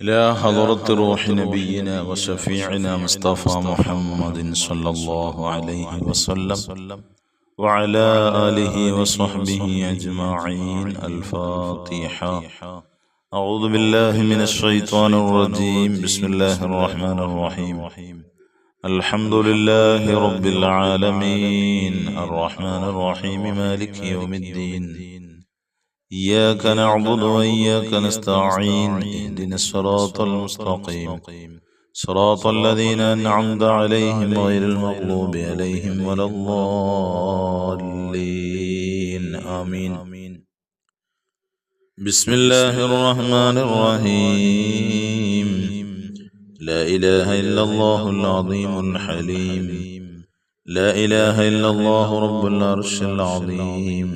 إلى حضرة روح نبينا وشفيعنا مصطفى محمد صلى الله عليه وسلم وعلى آله وصحبه أجمعين. الفاتحة. أعوذ بالله من الشيطان الرجيم. بسم الله الرحمن الرحيم. الحمد لله رب العالمين الرحمن الرحيم مالك يوم الدين. إياك نعبد وإياك نستعين. اهدنا الصراط المستقيم صراط الذين أنعمت عليهم غير المغضوب عليهم ولا الضالين. آمين. بسم الله الرحمن الرحيم. لا إله إلا الله العظيم الحليم. لا إله إلا الله رب العرش العظيم.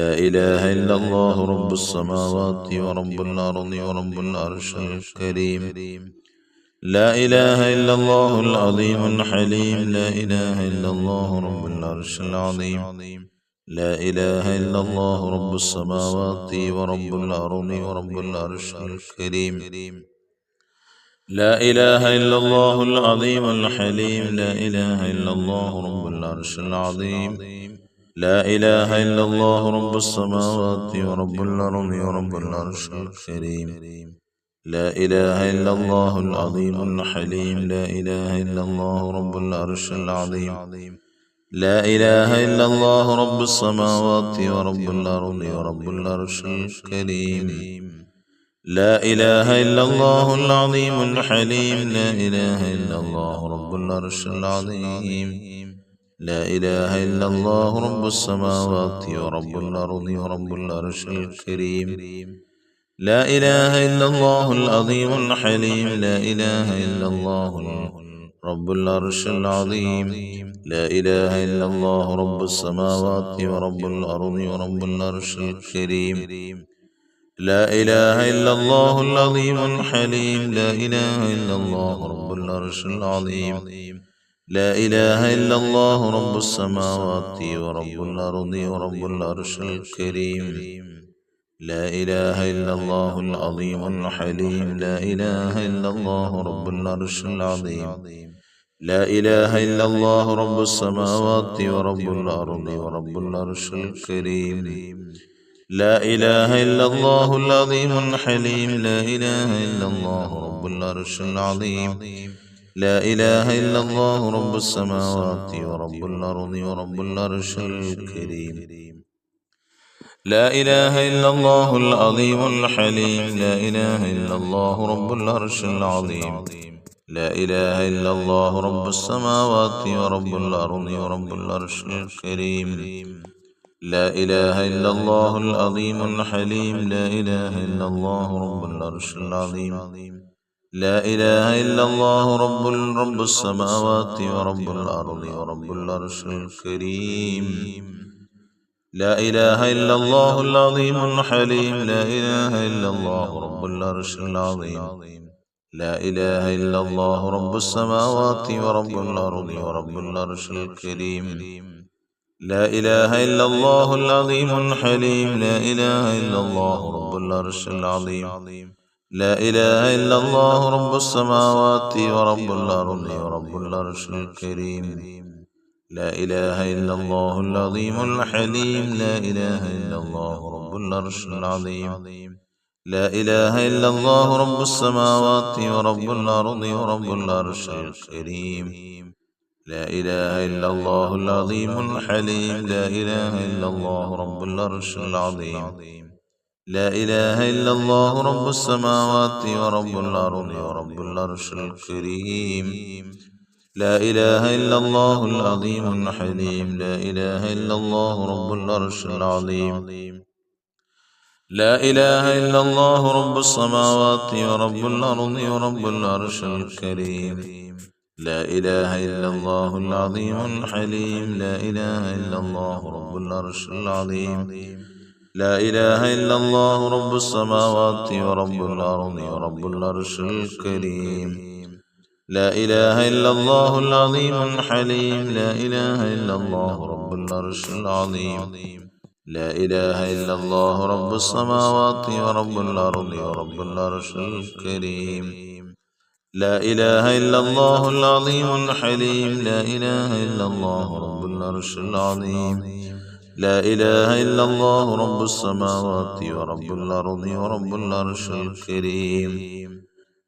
لا إله إلا الله رب السماوات ورب الأرض ورب العرش الكريم. لا إله إلا الله العظيم الحليم. لا إله إلا الله رب العرش العظيم. لا إله إلا الله رب السماوات ورب الأرض ورب العرش الكريم. لا إله إلا الله العظيم الحليم. لا إله إلا الله رب العرش العظيم. لا إله إلا الله رب السماوات ورب الأرض ورب العرش الكريم. لا إله إلا الله العظيم الحليم. لا إله إلا الله رب العرش العظيم. لا إله إلا الله رب السماوات ورب الأرض ورب العرش الكريم. لا إله إلا الله العظيم الحليم. لا إله إلا الله رب العرش العظيم. لا إله إلا الله رب السماوات ورب الأرض ورب العرش الكريم. لا إله إلا الله العظيم الحليم. لا إله إلا الله رب العرش العظيم. لا إله إلا الله رب السماوات ورب الأرض ورب العرش الكريم. لا إله إلا الله العظيم الحليم. لا إله إلا الله رب العرش العظيم. لا إله إلا الله رب السماوات ورب الأرض ورب العرش الكريم. لا إله إلا الله العظيم الحليم. لا إله إلا الله رب العرش العظيم. لا إله إلا الله رب السماوات ورب الأرض ورب العرش الكريم. لا إله إلا الله العظيم الحليم. لا إله إلا الله رب العرش العظيم. لا إله إلا الله رب السماوات ورب الأرض ورب العرش الكريم. لا إله إلا الله العظيم الحليم. لا إله إلا الله رب العرش العظيم. لا إله إلا الله رب السماوات ورب الأرض ورب العرش الكريم. لا إله إلا الله العظيم الحليم. لا إله إلا الله رب العرش العظيم. لا إله إلا الله رب السماوات ورب الأرض ورب العرش الكريم. لا إله إلا الله العظيم الحليم. لا إله إلا الله رب العرش العظيم. لا إله إلا الله رب السماوات ورب الأرض ورب العرش الكريم. لا إله إلا الله العظيم الحليم. لا إله إلا الله رب العرش العظيم. لا إله إلا الله رب السماوات ورب الأرض ورب العرش الكريم. لا إله إلا الله العظيم الحليم. لا إله إلا الله رب العرش العظيم. لا إله إلا الله رب السماوات ورب الأرض ورب العرش الكريم. لا إله إلا الله العظيم الحليم. لا إله إلا الله رب العرش العظيم. لا إله إلا الله رب السماوات ورب الأرض ورب العرش الكريم. لا إله إلا الله العظيم الحليم. لا إله إلا الله رب العرش العظيم. لا إله إلا الله رب السماوات ورب الأرض ورب العرش الكريم. لا إله إلا الله العظيم الحليم. لا إله إلا الله رب العرش العظيم. لا إله إلا الله رب السماوات ورب الأرض ورب العرش الكريم. لا إله إلا الله العظيم الحليم. لا إله إلا الله رب العرش العظيم. لا إله إلا الله رب السماوات ورب الأرض ورب العرش الكريم. لا إله إلا الله العظيم الحليم. لا إله إلا الله رب العرش العظيم. لا إله إلا الله رب السماوات ورب الأرض ورب العرش الكريم.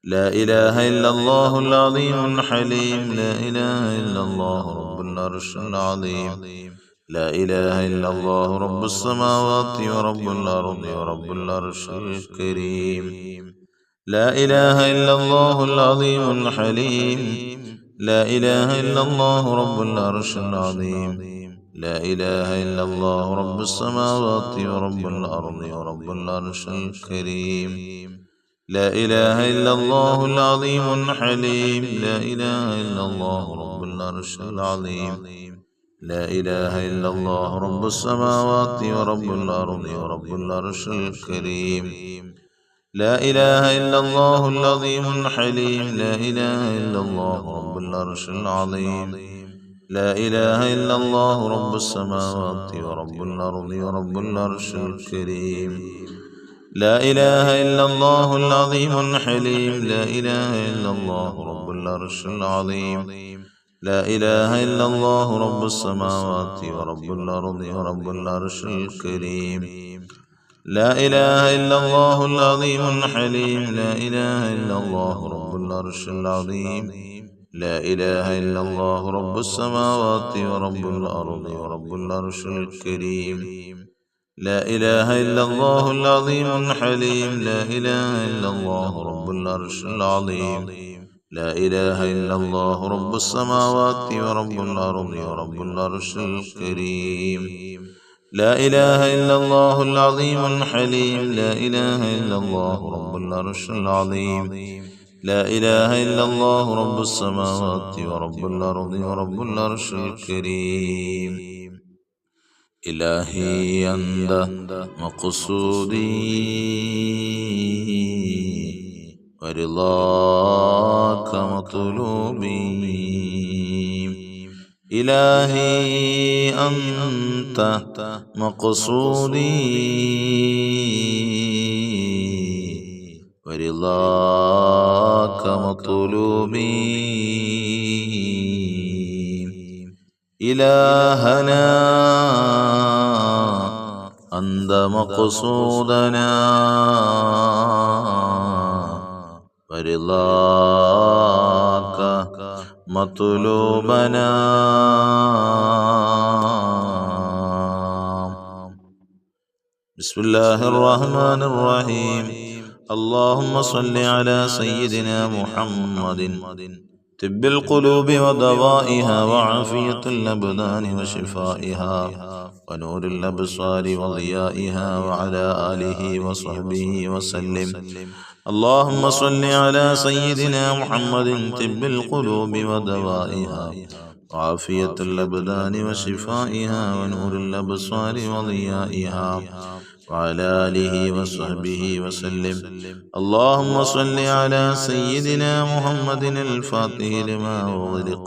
لا إله إلا الله العظيم الحليم. لا إله إلا الله رب العرش العظيم. لا إله إلا الله رب السماوات ورب الأرض ورب العرش الكريم. لا إله إلا الله العظيم الحليم. لا إله إلا الله رب العرش العظيم. لا إله إلا الله رب السماوات ورب الأرض ورب العرش الكريم. لا إله إلا الله العظيم الحليم. لا إله إلا الله رب العرش العظيم. لا إله إلا الله رب السماوات ورب الأرض ورب العرش الكريم. لا إله إلا الله العظيم الحليم. لا إله إلا الله رب العرش العظيم. لا إله إلا الله رب السماوات ورب الأرض ورب العرش الكريم. لا إله إلا الله العظيم الحليم. لا إله إلا الله رب العرش العظيم. لا إله إلا الله رب السماوات ورب الأرض ورب العرش الكريم. لا إله إلا الله العظيم الحليم. لا إله إلا الله رب العرش العظيم. لا إله إلا الله رب السماوات ورب الأرض ورب العرش الكريم. لا إله إلا الله العظيم الحليم. لا إله إلا الله رب العرش العظيم. لا إله إلا الله رب السماوات ورب الأرض ورب العرش الكريم. لا إله إلا الله العظيم الحليم. لا إله إلا الله رب العرش العظيم. لا إله إلا الله رب السماوات ورب الأرض ورب العرش الكريم. إلهي أنت مقصودي ورضاك مطلوبي. إلهي أنت مقصودي ورضاك مطلوبي. إلهنا أنت مقصودنا ورضاك مطلوبنا. بسم الله الرحمن الرحيم. اللهم صل على سيدنا محمد طب القلوب ودوائها وعافية الأبدان وشفائها ونور الأبصار وضيائها وعلى آله وصحبه وسلم. اللهم صل على سيدنا محمد طب القلوب ودوائها وعافية الأبدان وشفائها ونور الأبصار وضيائها وعلى آله وصحبه وسلم. اللهم صل على سيدنا محمد الفاتح لما أغلق.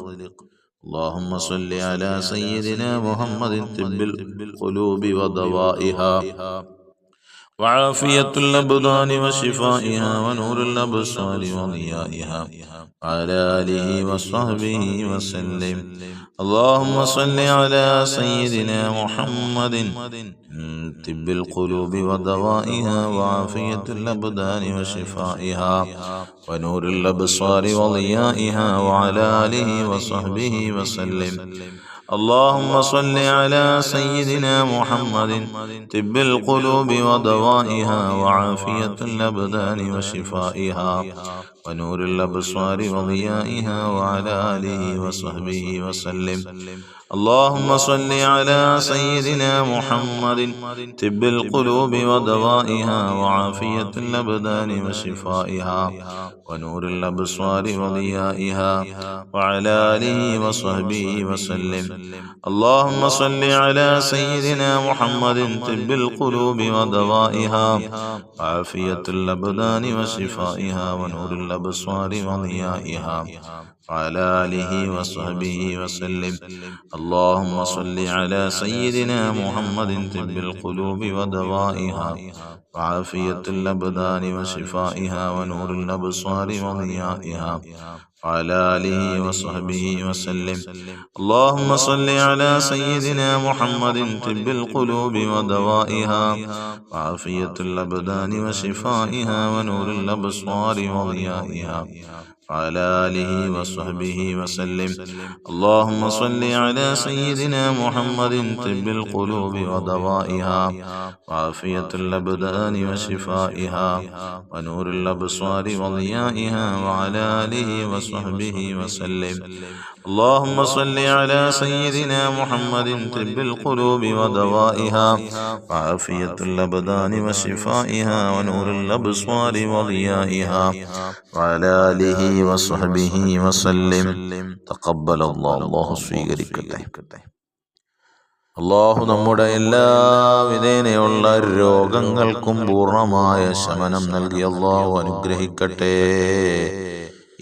اللهم صل على سيدنا محمد طب القلوب ودوائها وعافية الأبدان وشفائها ونور الأبصار وضيائها وعلى آله وصحبه وسلم. اللهم صل على سيدنا محمد طب القلوب ودوائها وعافية الأبدان وشفائها ونور الأبصار وضيائها وعلى آله وصحبه وسلم. اللهم صل على سيدنا محمد طب القلوب ودوائها وعافية الأبدان وشفائها ونور الأبصار وضيائها وعلى آله وصحبه وسلم. اللهم صل على سيدنا محمد طب القلوب ودوائها وعافية الأبدان وشفائها ونور الأبصار وضيائها وعلى آله وصحبه وسلم. اللهم صل على سيدنا محمد طب القلوب ودوائها وعافية الأبدان وشفائها ونور الأبصار وضيائها وعلى آله وصحبه وسلم. اللهم صل على سيدنا محمد طب القلوب ودوائها وعافية الأبدان وشفائها ونور الأبصار وضيائها وعلى آله وصحبه وسلم. اللهم صل على سيدنا محمد طب القلوب ودوائها وعافية الأبدان وشفائها ونور الأبصار وضيائها وعلى آله وصحبه وسلم. اللهم صل على سيدنا محمد طب القلوب ودوائها وعافية الأبدان وشفائها ونور الأبصار وضيائها وعلى آله وصحبه وسلم. اللهم صل على سيدنا محمد طب القلوب ودوائها وعافية الأبدان وشفائها ونور الأبصار وضيائها وعلى آله وصحبه وسلم. تقبل الله. الله സ്വീകരിക്കട്ടെ. അള്ളാഹു നമ്മുടെ എല്ലാ വിധേനയുള്ള രോഗങ്ങൾക്കും പൂർണ്ണമായ ശമനം നൽകി അള്ളാഹു അനുഗ്രഹിക്കട്ടെ.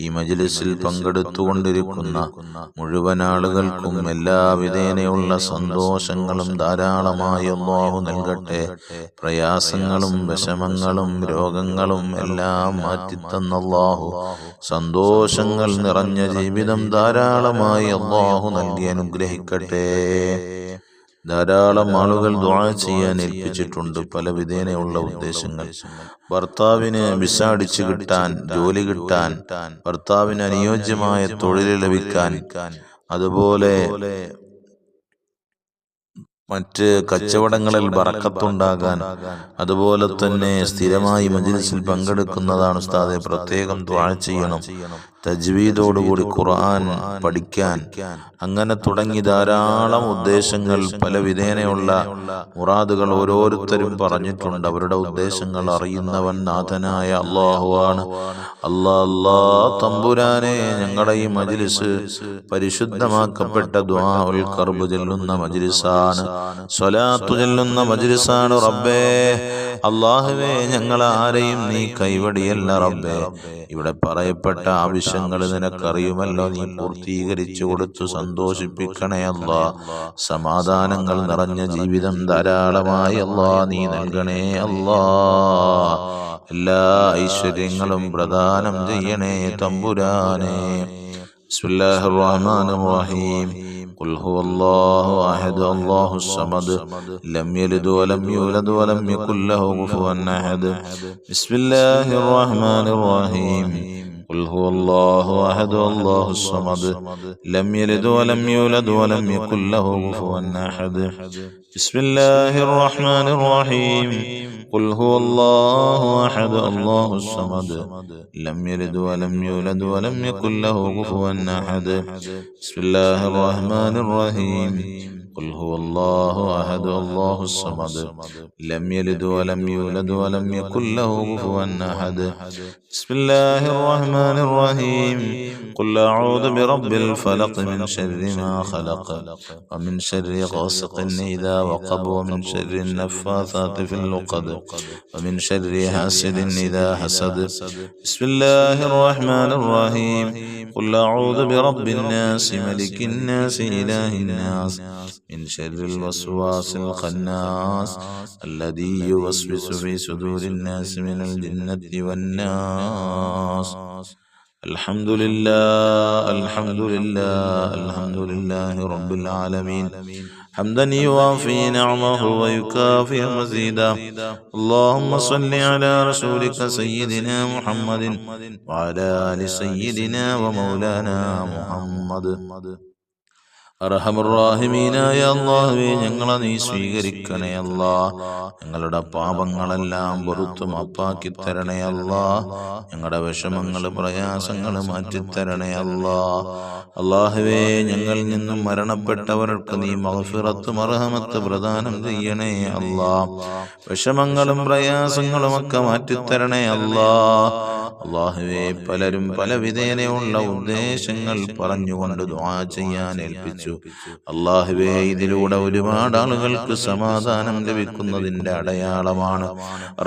ഈ മജ്ലിസിൽ പങ്കെടുത്തുകൊണ്ടിരിക്കുന്ന മുഴുവൻ ആളുകൾക്കും എല്ലാ വിധേനയുള്ള സന്തോഷങ്ങളും ധാരാളമായി അല്ലാഹു നൽകട്ടെ. പ്രയാസങ്ങളും വിഷമങ്ങളും രോഗങ്ങളും എല്ലാം മാറ്റിത്തന്ന അല്ലാഹു സന്തോഷങ്ങൾ നിറഞ്ഞ ജീവിതം ധാരാളമായി അല്ലാഹു നൽകി അനുഗ്രഹിക്കട്ടെ. ധാരാളം ആളുകൾ ദുആ ചെയ്യാൻ ഏൽപ്പിച്ചിട്ടുണ്ട്. പല വിധേനയുള്ള ഉദ്ദേശങ്ങൾ. ഭർത്താവിന് വിസ അടിച്ചു കിട്ടാൻ, ജോലി കിട്ടാൻ, ഭർത്താവിന് അനുയോജ്യമായ തൊഴിൽ ലഭിക്കാൻ, അതുപോലെ മറ്റ് കച്ചവടങ്ങളിൽ ബറക്കത്തുണ്ടാകാൻ, അതുപോലെ തന്നെ സ്ഥിരമായി മജ്ലിസിൽ പങ്കെടുക്കുന്നതാണ് ഉസ്താദെ, പ്രത്യേകം ദുആ ചെയ്യണം. തജ്വീദോടുകൂടി ഖുർആൻ പഠിക്കാൻ, അങ്ങനെ തുടങ്ങി ധാരാളം ഉദ്ദേശങ്ങൾ, പല വിധേനയുള്ള മുറാദുകൾ ഓരോരുത്തരും പറഞ്ഞിട്ടുണ്ട്. അവരുടെ ഉദ്ദേശങ്ങൾ അറിയുന്നവൻ നാഥനായ അല്ലാഹുവാണ്. അല്ലാ തമ്പുരാനെ, ഞങ്ങളുടെ ഈ മജ്ലിസ് പരിശുദ്ധമാക്കപ്പെട്ട ദുആഉൽ ഖർബ് ചൊല്ലുന്ന മജ്ലിസാണ്, സ്വലാത്തു ചൊല്ലുന്ന മജ്ലിസാണ് റബ്ബേ. അല്ലാഹുവേ, ഞങ്ങളാരെയും നീ കൈവടിയല്ല റബ്ബേ. ഇവിടെ പറയപ്പെട്ട ആവശ്യങ്ങൾ നിനക്കറിയുമല്ലോ, നീ പൂർത്തീകരിച്ചു കൊടുത്തു സന്തോഷിപ്പിക്കണേ അല്ലാ. സമാധാനങ്ങൾ നിറഞ്ഞ ജീവിതം ധാരാളമായി അല്ലാ നീ നൽകണേ അല്ലാ. എല്ലാ ഐശ്വര്യങ്ങളും പ്രദാനം ചെയ്യണേ തമ്പുരാനെ. ബിസ്മില്ലാഹിർ റഹ്മാനിർ റഹീം. قل هو الله أحد الله الصمد لم يلد ولم يولد ولم يكن له كفوا أحد. بسم الله الرحمن الرحيم. قل هو الله أحد الله الصمد لم يلد ولم يولد ولم يكن له كفوا أحد. بسم الله الرحمن الرحيم. قل هو الله أحد الله الصمد لم يلد ولم يولد ولم يكن له كفوا أحد. بسم الله الرحمن الرحيم. قل هو الله أحد الله الصمد لم يلد ولم يولد ولم يكن له كفوا أحد. بسم الله الرحمن الرحيم. قل أعوذ برب الفلق من شر ما خلق ومن شر غاسق إذا وقب ومن شر النفاثات في العقد ومن شر حاسد إذا حسد. بسم الله الرحمن الرحيم. قل أعوذ برب الناس ملك الناس إله الناس من شر الوسواس الخناس الذي يوسوس في صدور الناس من الجنة والناس. الحمد لله الحمد لله الحمد لله رب العالمين، حمدا يوافي نعمه ويكافئ مزيدا. اللهم صل على رسولك سيدنا محمد وعلى آل سيدنا ومولانا محمد. അർഹമുർറാഹിമീനായ അല്ലാഹുവേ, ഞങ്ങളെ നീ സ്വീകരിക്കണേ അല്ലാ. ഞങ്ങളുടെ പാപങ്ങളെല്ലാം പുറത്തു മാപ്പാക്കി തരണേ അല്ലാ. ഞങ്ങളുടെ വിഷമങ്ങൾ പ്രയാസങ്ങൾ മാറ്റിത്തരണേ അല്ലാ. അല്ലാഹുവേ, ഞങ്ങളിൽ നിന്നും മരണപ്പെട്ടവർക്ക് നീ മഗ്ഫിറത്ത് മർഹമത്ത് പ്രദാനം ചെയ്യണേ അല്ലാ. വിഷമങ്ങളും പ്രയാസങ്ങളും ഒക്കെ മാറ്റിത്തരണേ അല്ലാ. അല്ലാഹുവേ പലരും പല വിധേനയുള്ള ഉദ്ദേശങ്ങൾ പറഞ്ഞുകൊണ്ട് ദുആ ചെയ്യാൻ ഏൽപ്പിച്ചു. അല്ലാഹുവേ ഇതിലൂടെ ഒരുപാട് ആളുകൾക്ക് സമാധാനം ലഭിക്കുന്നതിന്റെ അടയാളമാണ്.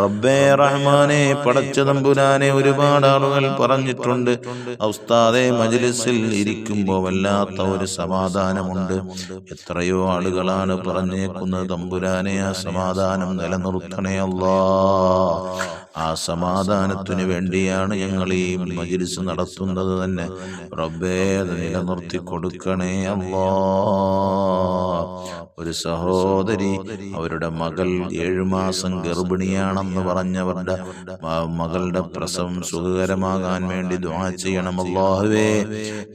റബ്ബേ റഹ്മാനെ പടച്ച തമ്പുരാനെ ഒരുപാട് ആളുകൾ പറഞ്ഞിട്ടുണ്ട്, ഉസ്താദേ മജ്ലിസിൽ ഇരിക്കുമ്പോൾ വല്ലാത്ത ഒരു സമാധാനമുണ്ട്. എത്രയോ ആളുകളാണ് പറഞ്ഞേക്കുന്നത്, തമ്പുരാനെ ആ സമാധാനം നിലനിർത്തണേ അല്ലാ. ആ സമാധാനത്തിനു വേണ്ടിയാണ് ഞങ്ങൾ ഈ മജ്ലിസ് നടത്തുന്നത് തന്നെ. റബ്ബേ അത് നിലനിർത്തി കൊടുക്കണേ അല്ലാ. ഒരു സഹോദരി അവരുടെ മകൾ 7 മാസം ഗർഭിണിയാണെന്ന് പറഞ്ഞവരുടെ മകളുടെ പ്രസവം സുഖകരമാകാൻ വേണ്ടി ദുആ ചെയ്യണം. അല്ലാഹുവേ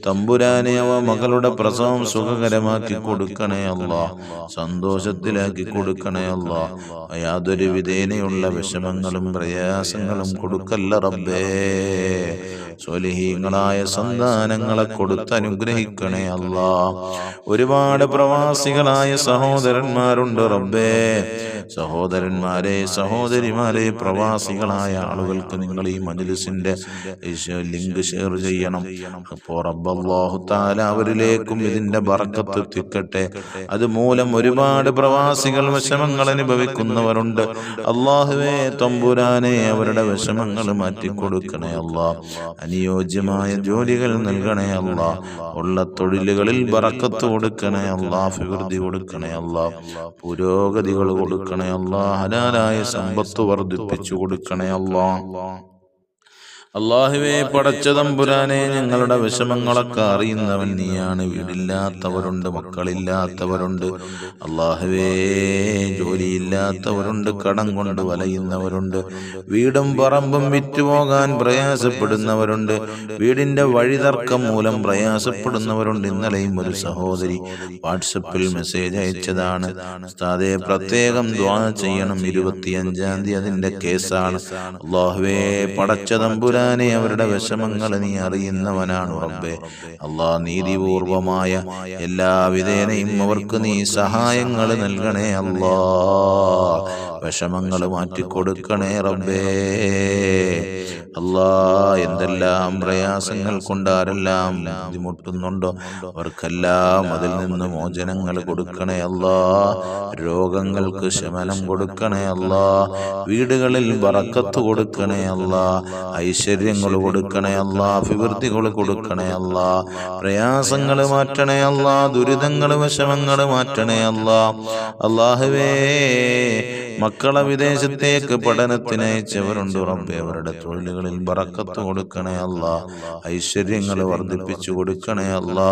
തമ്പുരാനെ അവ മകളുടെ പ്രസവം സുഖകരമാക്കി കൊടുക്കണേ അല്ലാ, സന്തോഷത്തിലാക്കി കൊടുക്കണേ അല്ലാ. യാതൊരു വിധേനയുള്ള വിഷമങ്ങളും പ്രയാസങ്ങളും കൊടുക്കല്ല റബ്ബേ. സ്വാലിഹീങ്ങളായ സന്താനങ്ങളെ കൊടുത്ത് അനുഗ്രഹിക്കണേ അല്ലാ. ഒരുപാട് പ്രവാസികളായ സഹോദരന്മാരുണ്ട് റബ്ബേ. സഹോദരന്മാരെ സഹോദരിമാരെ പ്രവാസികളായ ആളുകൾക്ക് നിങ്ങൾ ഈ മജ്ലിസിന്റെ ലിങ്ക് ഷെയർ ചെയ്യണം. അപ്പോൾ റബ്ബ് അല്ലാഹു തആല അവരിലേക്കും ഇതിന്റെ ബറക്കത്ത് എത്തിക്കട്ടെ. അതുമൂലം ഒരുപാട് പ്രവാസികൾ വിഷമങ്ങൾ അനുഭവിക്കുന്നവരുണ്ട്. അല്ലാഹുവേ തമ്പുരാനെ അവരുടെ വിഷമങ്ങൾ മാറ്റിക്കൊടുക്കണേ അല്ലാ. അനുയോജ്യമായ ജോലികൾ നൽകണേ അല്ലാ. ഉള്ള തൊഴിലുകളിൽ ബറക്കത്ത് കൊടുക്കണേ അല്ലാ. അഭിവൃദ്ധി കൊടുക്കണേ അല്ലാ. പുരോഗതികൾ കൊടുക്കണേ അല്ലാ. ഹലാലായ സമ്പത്ത് വർദ്ധിപ്പിച്ചു കൊടുക്കണേ അല്ലാ. അല്ലാഹുവേ പടച്ച തമ്പുരാനെ ഞങ്ങളുടെ വിഷമങ്ങളൊക്കെ അറിയുന്നവൻ നീയാണ്. വീടില്ലാത്തവരുണ്ട്, മക്കളില്ലാത്തവരുണ്ട്, അല്ലാഹുവേ ജോലിയില്ലാത്തവരുണ്ട്, കടം കൊണ്ട് വലയുന്നവരുണ്ട്, വീടും പറമ്പും വിറ്റുപോകാൻ പ്രയാസപ്പെടുന്നവരുണ്ട്, വീടിന്റെ വഴിതർക്കം മൂലം പ്രയാസപ്പെടുന്നവരുണ്ട്. ഇന്നലെയും ഒരു സഹോദരി വാട്സപ്പിൽ മെസ്സേജ് അയച്ചതാണ്, ഉസ്താദേ പ്രത്യേകം ദുആ ചെയ്യണം, 25-ാം തീയതി അതിന്റെ കേസാണ്. അല്ലാഹുവേ പടച്ച തമ്പുരാൻ അവരുടെ വിഷമങ്ങൾ നീ അറിയുന്നവനാണ് റബ്ബേ. അല്ലാ നീതിപൂർവമായ എല്ലാ വിധേനയും അവർക്ക് നീ സഹായങ്ങൾ നൽകണേ അല്ലാ. വിഷമങ്ങൾ മാറ്റിക്കൊടുക്കണേ റബ്ബേ. അല്ലാ എന്തെല്ലാം പ്രയാസങ്ങൾ കൊണ്ട് ആരെല്ലാം ബുദ്ധിമുട്ടുന്നുണ്ടോ അവർക്കെല്ലാം അതിൽ നിന്ന് മോചനങ്ങൾ കൊടുക്കണേ അല്ലാ. രോഗങ്ങൾക്ക് ശമനം കൊടുക്കണേ അല്ലാ. വീടുകളിൽ ബറക്കത്ത് കൊടുക്കണേ അല്ലാ. ഐശ്വര്യങ്ങൾ കൊടുക്കണേ അല്ലാ. അഭിവൃദ്ധികൾ കൊടുക്കണേ അല്ലാ. പ്രയാസങ്ങൾ മാറ്റണേ അല്ലാ. ദുരിതങ്ങൾ വിഷമങ്ങൾ മാറ്റണേ അല്ലാ. അല്ലാഹുവേ മക്കളെ വിദേശത്തേക്ക് പഠനത്തിന് അയച്ചവരുണ്ട് റബ്ബേ. അവരുടെ തൊഴിലുകളിൽ ബറക്കത്ത് കൊടുക്കണേ അല്ലാ. ഐശ്വര്യങ്ങൾ വർദ്ധിപ്പിച്ചു കൊടുക്കണേ അല്ലാ.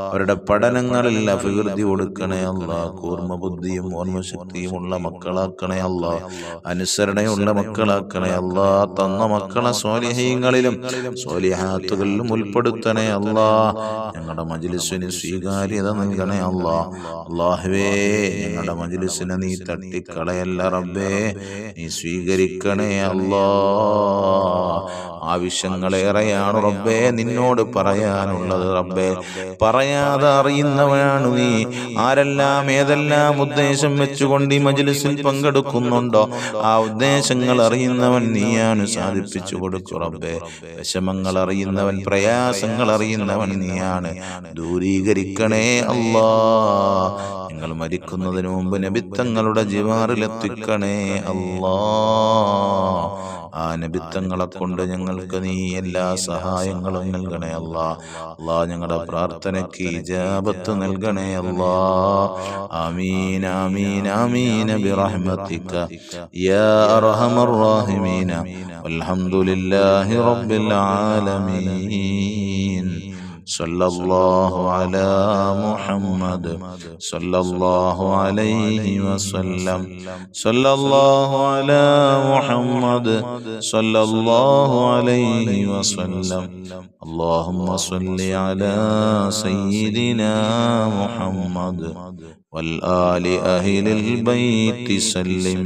അവരുടെ പഠനങ്ങളിൽ അഭിവൃദ്ധി കൊടുക്കണേ അല്ലാ. കൂർമ്മ ബുദ്ധിയും ഓർമ്മശക്തിയുമുള്ള മക്കളാക്കണേ അല്ലാ. അനുസരണയുള്ള മക്കളാക്കണേ അല്ലാ. തന്ന മക്കളെ സ്വാലിഹീങ്ങളിലും സ്വാലിഹാത്തുകളിലും ഉൾപ്പെടുത്തണേ അല്ലാ. ഞങ്ങളുടെ മജ്ലിസിന് സ്വീകാര്യത നൽകണേ അല്ലാ. അല്ലാഹുവേ ഞങ്ങളുടെ മജ്ലിസിനെ നീ തട്ടിക്കളയല്ല റബ്ബേ, നീ സ്വീകരിക്കണേ അല്ലാ. ആവശ്യങ്ങളേറെയാണ് റബ്ബേ നിന്നോട് പറയാനുള്ളത് റബ്ബേ. പറയാതെ അറിയുന്നവനാണ് നീ. ആരെല്ലാം ഏതെല്ലാം ഉദ്ദേശം വെച്ചുകൊണ്ട് ഈ മജ്ലിസിൽ പങ്കെടുക്കുന്നുണ്ടോ ആ ഉദ്ദേശങ്ങൾ അറിയുന്നവൻ നീയാണ്. സാധിപ്പിച്ചു കൊടുക്കു റബ്ബേ. വിഷമങ്ങൾ അറിയുന്നവൻ, പ്രയാസങ്ങൾ അറിയുന്നവൻ നീയാണ്. ദൂരീകരിക്കണേ അല്ലാ. ഞങ്ങൾ മരിക്കുന്നതിന് മുമ്പ് നബിത്തങ്ങളുടെ ജിവാറിലെത്തിക്കണേ അല്ലാ. ആ നബിത്തങ്ങളെ കൊണ്ട് ഞങ്ങൾക്ക് നീ എല്ലാ സഹായങ്ങളും നൽകണേ അല്ലാ. അല്ലാ ഞങ്ങളുടെ പ്രാർത്ഥനയ്ക്ക് ഇജാബത്ത് നൽകണേ അല്ലാ. ആമീൻ ആമീൻ ആമീൻ ബിറഹ്മതിക യാ അർഹമർ റഹീമീൻ. വൽഹംദുലില്ലാഹി റബ്ബിൽ ആലമീൻ. സല്ലല്ലാഹു അലാ മുഹമ്മദ് സല്ലല്ലാഹു അലൈഹി വസല്ലം. സല്ലല്ലാഹു അലാ മുഹമ്മദ് സല്ലല്ലാഹു അലൈഹി വസല്ലം. അല്ലാഹുമ്മ സ്വല്ലി അലാ സയ്യിദിനാ മുഹമ്മദ് വൽ ആലി അഹ്ലിൽ ബൈത്തി സല്ലിം.